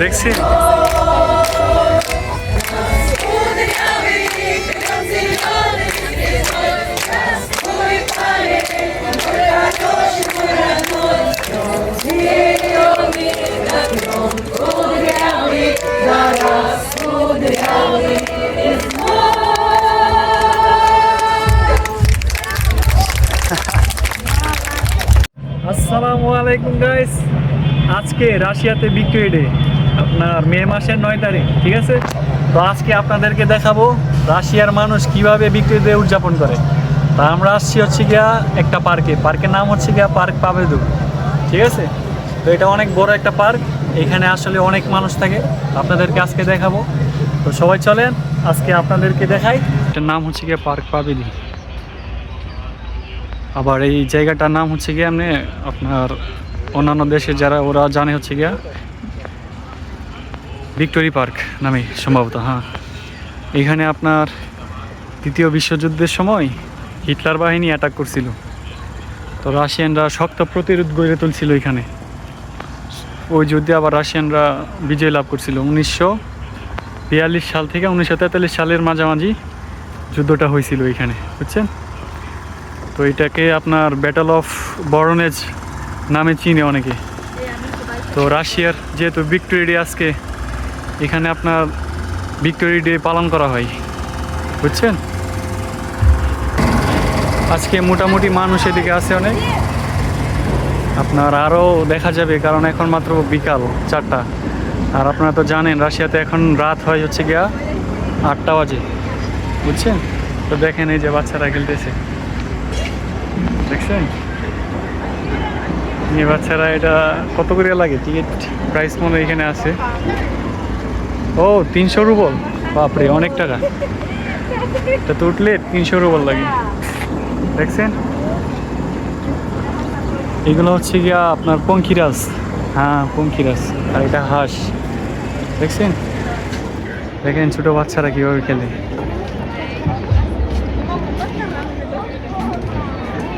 দেখছি আসসালামু আলাইকুম গাইস, আজকে রাশিয়াতে ভিক্টোরি ডে, আপনার মে মাসের 9 তারিখ, ঠিক আছে। তো আজকে আপনাদেরকে দেখাবো রাশিয়ার মানুষ কিভাবে ভিক্টোরি ডে উদযাপন করে। তা আমরা আসছি হচ্ছে গিয়া একটা পার্কের নাম হচ্ছে গিয়া পার্ক পাবেদু, ঠিক আছে। তো এটা অনেক বড় একটা পার্ক, এখানে আসলে অনেক মানুষ থাকে, আপনাদেরকে আজকে দেখাবো। তো সবাই চলেন আজকে আপনাদেরকে দেখাই। এটার নাম হচ্ছে গিয়া পার্ক পাবেদু। আবার এই জায়গাটার নাম হচ্ছে গিয়ে আপনার অন্যান্য দেশে যারা ওরা জানে হচ্ছে গিয়া ভিক্টোরি পার্ক নামে সম্ভবত। হ্যাঁ, এখানে আপনার দ্বিতীয় বিশ্বযুদ্ধের সময় হিটলার বাহিনী অ্যাটাক করছিল, তো রাশিয়ানরা শক্ত প্রতিরোধ গড়ে তুলছিল এখানে। ওই যুদ্ধে আবার রাশিয়ানরা বিজয় লাভ করছিল 1942 সাল থেকে 1943 সালের মাঝামাঝি যুদ্ধটা হয়েছিল এখানে, বুঝছেন। তো এটাকে আপনার ব্যাটল অফ বরনেজ নামে চিনে অনেকে। তো রাশিয়ার যেহেতু ভিক্টোরি ডে আজকে, এখানে আপনার ভিক্টোরি ডে পালন করা হয়, বুঝছেন। আজকে মোটামুটি মানুষ এদিকে আছে অনেক, আপনার আরও দেখা যাবে, কারণ এখন মাত্র বিকাল 4টা। আর আপনারা তো জানেন রাশিয়াতে এখন রাত হয় হচ্ছে গিয়া 8টা বাজে, বুঝছেন। তো দেখেন এই যে বাচ্চারা খেলতেছে, দেখছেন এই বাচ্চারা। এটা কত করে লাগে টিকিট প্রাইস মনে এখানে আছে? ও 300 রুবল, বাপরে অনেক টাকা। এটা তো উঠলে 300 রুবল লাগে, দেখছেন। এগুলো হচ্ছে গিয়া আপনার পঙ্খিরাজ, হ্যাঁ পঙ্খিরাজ। আর এটা হাঁস, দেখছেন। দেখেন ছোটো বাচ্চারা কীভাবে খেলে,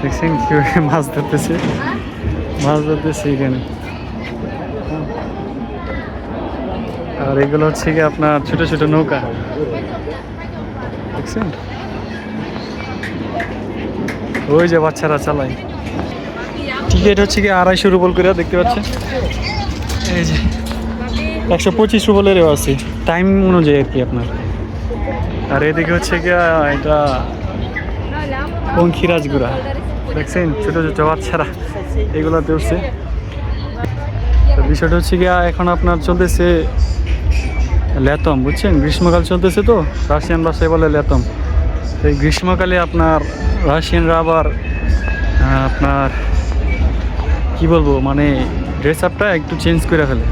দেখছেন কীভাবে মাছ ধরতেছে এখানে। আর এগুলো হচ্ছে কি আপনার ছোট ছোট নৌকা, দেখছেন। ওই যে বাচ্চারা চালায়। টিকিট হচ্ছে কি 250 রুবল করে, দেখতে পাচ্ছেন। এই যে 125 রুবলেরও আছে, টাইম অনুযায়ী আর কি আপনার। আর এদিকে হচ্ছে গিয়া এটা পঙ্খিরাজগুড়া, দেখছেন ছোট ছোট বাচ্চারা এগুলোতে উঠছে। তো বিষয়টা হচ্ছে গিয়া এখন আপনার চলতেছে লেতম, বুঝছেন। গ্রীষ্মকাল চলতেছে, তো রাশিয়ান ভাষায় বলে লেতম। তো এই গ্রীষ্মকালে আপনার রাশিয়ানরা আবার আপনার কি বলবো, মানে ড্রেস আপটা একটু চেঞ্জ করে ফেলে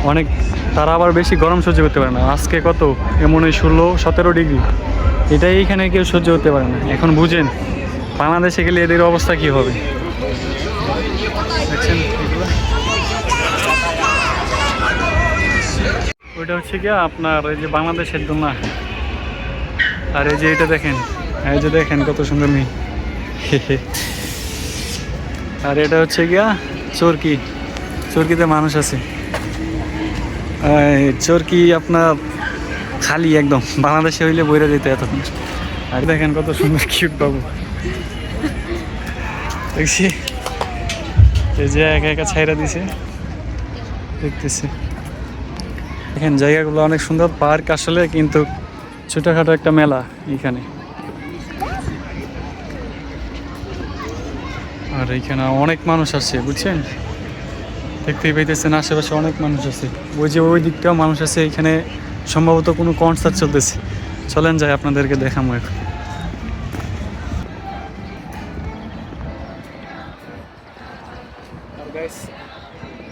অনেক। তারা আবার বেশি গরম সহ্য করতে পারে না। আজকে কত এমন 16-17 ডিগ্রি, এটাই এখানে কেউ সহ্য করতে পারে না। এখন বুঝেন বাংলাদেশে গেলে এদের অবস্থা কি হবে, দেখছেন। ওইটা হচ্ছে গিয়া আপনার এই যে বাংলাদেশের দোলনা। আর এই যে এটা দেখেন, এই যে দেখেন কত সুন্দর মেয়ে। আর এটা হচ্ছে গিয়া চরকিতে মানুষ আছে। চরকি আপনার খালি একদম, বাংলাদেশে হইলে বইরা যেতে এতক্ষণ। আর দেখেন কত সুন্দর কিউট বাবু, দেখছি এই যে একা একা ছাইরা দিছে, দেখতেছি। দেখেন জায়গাগুলো অনেক সুন্দর, পার্ক আসলে, কিন্তু ছোটখাটো একটা মেলা এখানে। আর এইখানে অনেক মানুষ আছে, বুঝছেন। দেখতেই পাইতেছেন আশেপাশে অনেক মানুষ আছে। ওই যে ওই দিকটাও মানুষ আছে, এখানে সম্ভবত কোনো কনসার্ট চলতেছে। চলেন যাই আপনাদেরকে দেখাবো এখন।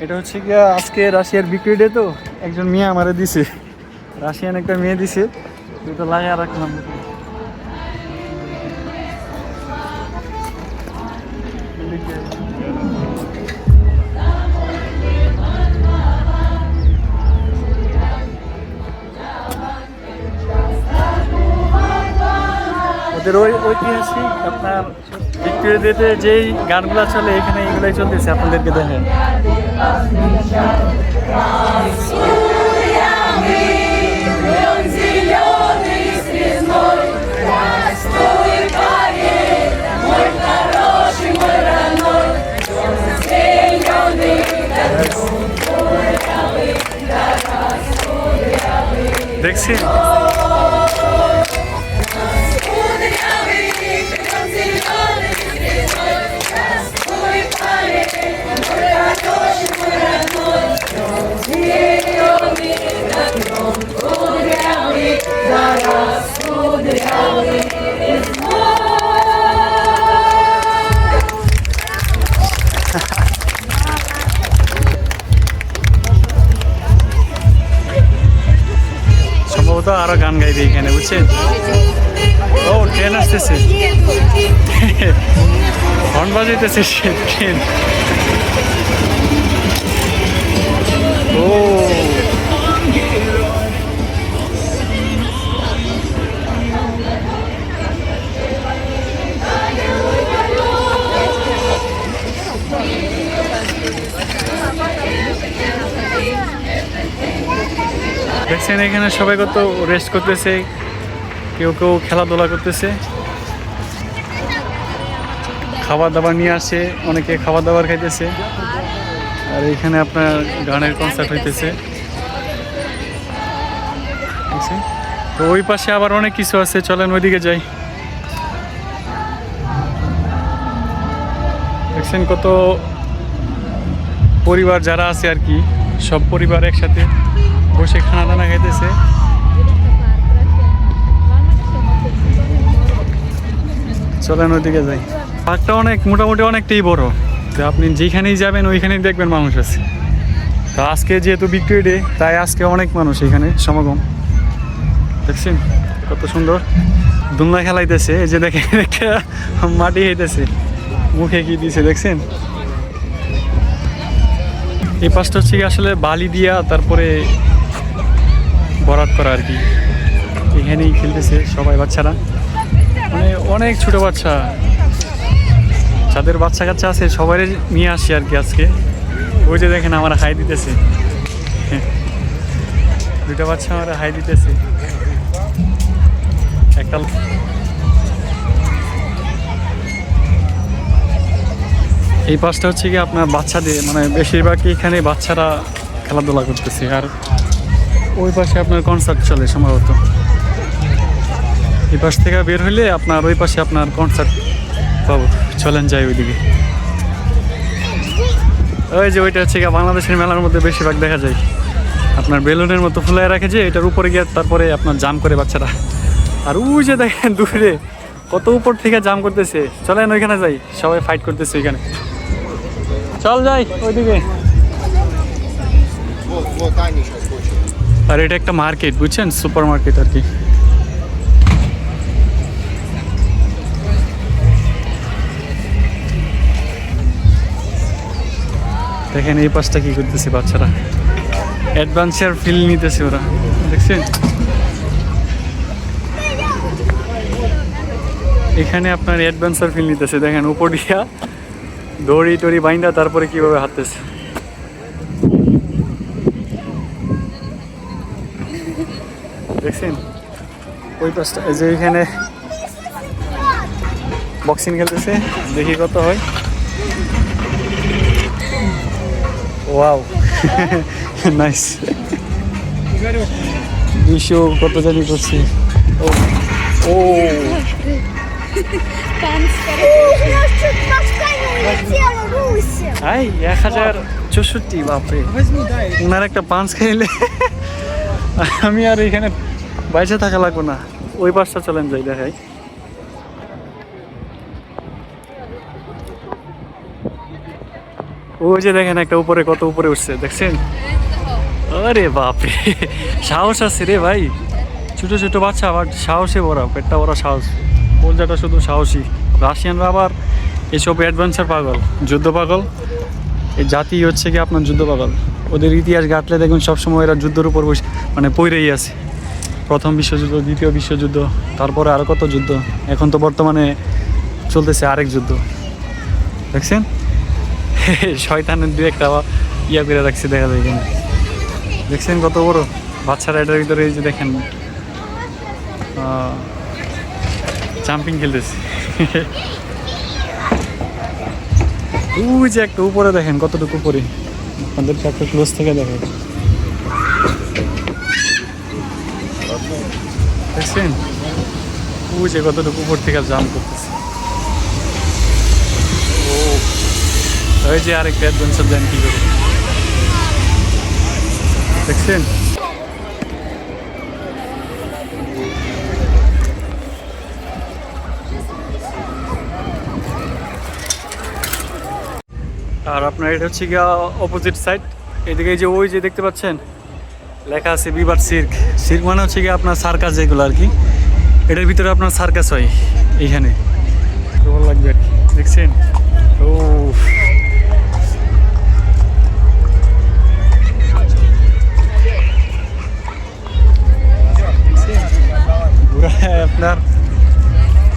এটা হচ্ছে গিয়া আজকে রাশিয়ার ভিক্টোরি ডে, তো একজন মেয়ে আমারে দিছে, রাশিয়ান একটা মেয়ে দিছে, তো লাগিয়ে রাখলাম। ওদের ঐতিহাসিক আপনার ভিক্টোরিয়া ডেতে যেই গানগুলো চলে এখানে, এগুলোই চলতেছে, আপনাদেরকে দেখেন। দেখছেন সম্ভবত আরো গান গাইবে এখানে, বুঝছেন? ও ট্রেন আসতেছে, হর্ন বাজাইতেছে ট্রেন। ও দেখছেন এখানে সবাই কত রেস্ট করতেছে, কেউ কেউ খেলাধুলা করতেছে, খাবার দাবার নিয়ে আসে, অনেকে খাবার দাবার খাইতেছে। আর এখানে আপনার গানের কনসার্ট হইতেছে। তো ওই পাশে আবার অনেক কিছু আছে, চলেন ওইদিকে যাই। দেখছেন কত পরিবার যারা আছে আর কি, সব পরিবার একসাথে বসে খানা দানা খাইতেছে। চলেন ওইদিকে যাই। পার্কটা অনেক মোটামুটি অনেকটাই বড়, তো আপনি যেখানেই যাবেন ওইখানেই দেখবেন মানুষ আছে। তো আজকে যেহেতু বিক্রি ডে, তাই আজকে অনেক মানুষ এখানে সমাগম। দেখছেন কত সুন্দর দোলনা খেলাইতেছে। এই যে দেখেন একটা মাটি খাইতেছে, মুখে কি দিয়েছে দেখছেন। এই পাশটা হচ্ছে কি আসলে বালি দিয়া তারপরে বরাত করা আর কি। এখানেই খেলতেছে সবাই বাচ্চারা, মানে অনেক ছোট বাচ্চা, যাদের বাচ্চা কাচ্চা আছে সবাই নিয়ে আসি আর কি আজকে। ওই যে দেখেন আমার হাই দিতেছে, দুটা বাচ্চা আমার হাই দিতেছে। একটা এই পাশটা হচ্ছে কি আপনার বাচ্চাদের, মানে বেশিরভাগই এখানে বাচ্চারা খেলাধুলা করতেছে। আর ওই পাশে আপনার কনসার্ট চলে সম্ভবত। এই পাশ থেকে বের হইলে আপনার ওই পাশে আপনার কনসার্ট পাবো। চলেন যাই ওইদিকে। ওই যে ওইটা হচ্ছে কি বাংলাদেশের মেলার মধ্যে বেশিরভাগ দেখা যায় আপনার বেলুনের মতো ফুলায় রাখে, যে এটার উপরে গিয়ে তারপরে আপনার জাম করে বাচ্চারা। আর ওই যে দেখেন দূরে কত উপর থেকে জাম করতেছে। চলেন ওইখানে যাই, সবাই ফাইট করতেছে ওইখানে। চল যাই ওইদিকে। আর এটা একটা মার্কেট, বুঝছেন, সুপার মার্কেট আর কি। দেখেন এই পাশটা কি করতেছে বাচ্চারা, অ্যাডভেঞ্চার ফিল নিতেছে ওরা, দেখছেন। এখানে আপনার অ্যাডভেঞ্চার ফিল নিতেছে, দেখেন উপর দিয়া দড়ি টড়ি বাইন্দা তারপরে কিভাবে হাঁটতেছে। দেখছেন ওই পাশটা, এই যে এখানে বক্সিং খেলতেছে, দেখি কত হয়। Wow nice. 200 কত জানি করছি। ও ও আই 1064, বাপরে। ওনার একটা পাঁচ খাইলে আমি আর এখানে বাইসে থাকা লাগবো না। ওই পাশটা চলেন যাই দেখাই। ওই যে দেখেন একটা উপরে কত উপরে উঠছে, দেখছেন। আরে বাপরে, সাহস আছে রে ভাই। ছোট ছোট বাচ্চা আবার সাহসে ভরা, পেটটা ভরা সাহস, কলজাটা শুধু সাহসী। রাশিয়ানরা আবার এসব অ্যাডভেঞ্চার পাগল, যুদ্ধ পাগল। এই জাতি হচ্ছে কি আপনার যুদ্ধ পাগল। ওদের ইতিহাস ঘাটলে দেখুন সবসময় এরা যুদ্ধের উপর মানে পড়েই আছে। প্রথম বিশ্বযুদ্ধ, দ্বিতীয় বিশ্বযুদ্ধ, তারপরে আরও কত যুদ্ধ। এখন তো বর্তমানে চলতেছে আরেক যুদ্ধ, দেখছেন। শয়তানের দু একটা ইয়া করে রাখছে, দেখা যায় এখানে। দেখছেন কত বড় বাচ্চারা এটার ভিতরে, এই যে দেখেন জাম্পিং খেলতেছে। ওই যে একটা উপরে দেখেন কতটুকু উপরে, আপনাদেরকে একটা ক্লোজ থেকে দেখেন, দেখছেন ওই যে কতটুকু উপর থেকে জাম্প করতেছে। ও ওই যে আরেকটা অ্যাডভেঞ্চার দেন কি করে, দেখছেন। আর আপনার এটা হচ্ছে গিয়া অপোজিট সাইড, এদিকে যে ওই যে দেখতে পাচ্ছেন লেখা আছে বিবার সির্ক। সির্ক মানে হচ্ছে গিয়ে আপনার সার্কাস যেগুলো আর কি, এটার ভিতরে আপনার সার্কাস হয় এইখানে, ভালো লাগবে আর কি, দেখছেন। ও আপনার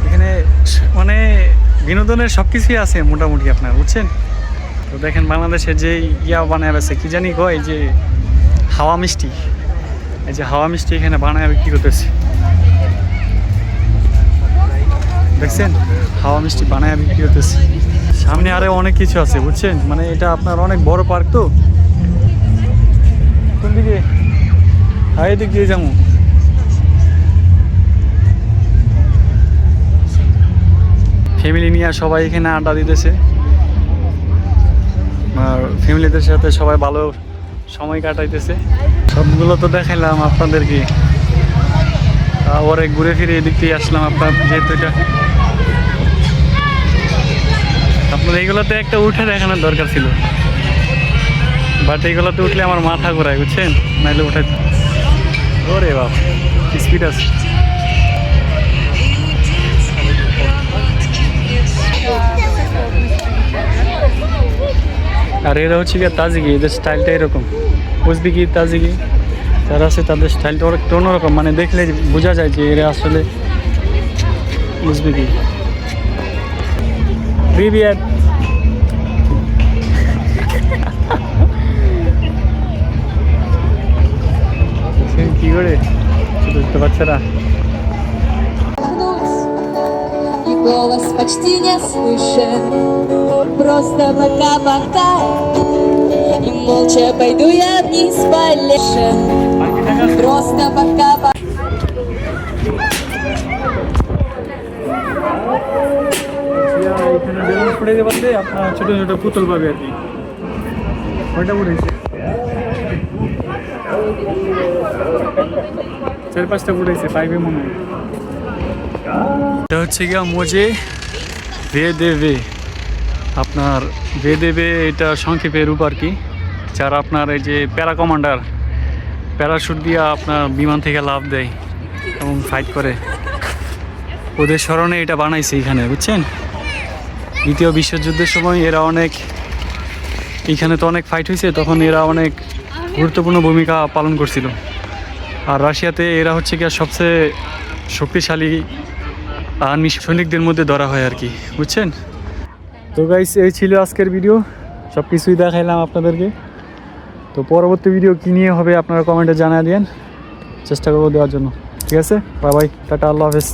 এখানে মানে বিনোদনের সব কিছুই আছে মোটামুটি আপনার, বুঝছেন। তো দেখেন বাংলাদেশের যে ইয়া বানায় আছে কি জানি কয়, যে হাওয়া মিষ্টি, এই যে হাওয়া মিষ্টি এখানে বানায় বিক্রি করতেছে, দেখছেন হাওয়া মিষ্টি বানায় বিক্রি করতেছে। সামনে আরো অনেক কিছু আছে, বুঝছেন, মানে এটা আপনার অনেক বড় পার্ক। তো কোন দিকে? হ্যাঁ এদিক দিয়ে যাবো। ফ্যামিলি নিয়ে সবাই এখানে আড্ডা দিতেছে, আর ফ্যামিলিদের সাথে সবাই ভালো সময় কাটাইতেছে। সবগুলো তো দেখাইলাম আপনাদেরকে, ওরে ঘুরে ফিরে এদিক দিয়ে আসলাম আপনার, যেহেতু এটা আপনার এইগুলোতে একটা উঠে দেখানোর দরকার ছিল, বাট এইগুলোতে উঠলে আমার মাথা ঘোরায়, বুঝছেন, নাইলে উঠে। ওরে বাপ স্পিড আছে। আর এরা হচ্ছে গিয়ে তাজিকি, এদের স্টাইলটা এরকম, উজবেকি তাজিকি যারা আছে তাদের স্টাইলটা একটু অন্যরকম, মানে দেখলে বোঝা যায় যে এরা আসলে উজবেকি। Привет! কি করে ছোট ছোট বাচ্চারা। И голос почти не слышен, просто пока-пока. И молча пойду я вниз по леше, просто пока-пока. এখানে বেলুন ফুটাইতে পারলে আপনার ছোট ছোট পুতুল পাবে আর কি। ওইটা ফুটাইছে, 4-5টা ফুটাইছে, পাইবে মনে হয়। এটা হচ্ছে গিয়া মোজে ভেদেবে, আপনার ভেদেবে এটা সংক্ষেপে রূপ আর কি। যারা আপনার এই যে প্যারা কমান্ডার, প্যারাশুট দিয়ে আপনার বিমান থেকে লাফ দেয় এবং ফাইট করে, ওদের স্মরণে এটা বানাইছে এখানে, বুঝছেন। দ্বিতীয় বিশ্বযুদ্ধের সময় এরা অনেক, এইখানে তো অনেক ফাইট হয়েছে, তখন এরা অনেক গুরুত্বপূর্ণ ভূমিকা পালন করছিল। আর রাশিয়াতে এরা হচ্ছে কি সবচেয়ে শক্তিশালী আর্মি সৈনিকদের মধ্যে ধরা হয় আর কি, বুঝছেন। তো গাইস এই ছিল আজকের ভিডিও, সব কিছুই দেখাইলাম আপনাদেরকে। তো পরবর্তী ভিডিও কী নিয়ে হবে আপনারা কমেন্টে জানিয়ে দিন, চেষ্টা করবো দেওয়ার জন্য। ঠিক আছে, বাই বাই, টাটা, আল্লাহ হাফেজ।